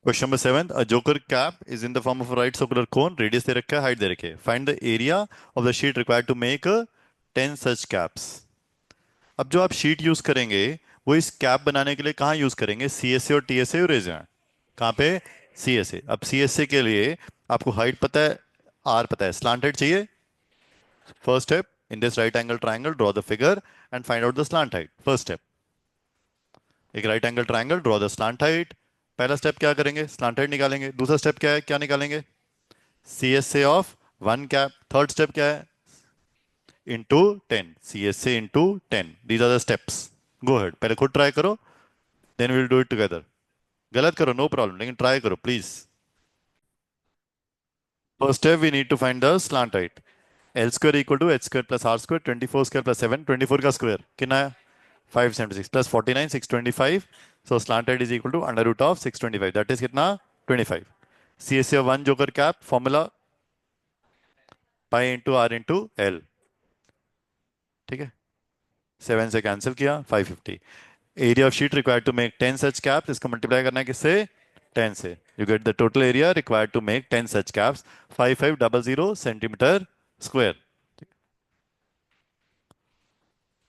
Question number 7, a joker cap is in the form of right circular cone, radius दे रखा है, height दे रखी है, find the area of the sheet required to make 10 such caps. अब जो आप शीट यूज करेंगे वो इस कैप बनाने के लिए कहाँ यूज करेंगे? सीएसए और टीएसए यूज हैं। कहाँ पे? सीएसए। अब सीएसए के लिए आपको हाइट पता है, आर पता है, स्लांट हाइट चाहिए। First step, in this right angle triangle draw the figure and find out the slant height. First step, एक right angle triangle draw the slant height. पहला स्टेप क्या करेंगे? स्लांट हाइट निकालेंगे। दूसरा step क्या है, क्या निकालेंगे? CSA of one cap. Third step क्या है? Into 10, CSA into 10। These are the steps. Go ahead, पहले खुद ट्राई करो, then we'll do it together. गलत करो नो प्रॉब्लम, लेकिन ट्राई करो please. First step, we need to find the slant height. L square equal to H square plus R square, 24 square plus 7, 24 का square कितना है? 576 plus 49 625। So slant height is equal to under root of 625, that is कितना? 25। C S one joker cap formula pi into R into L. ठीक है, 7 से cancel किया, 550। Area of sheet required to make 10 such caps, इसको multiply करना है किससे? 10 से। You get the total area required to make 10 such caps, 5500 centimetre square.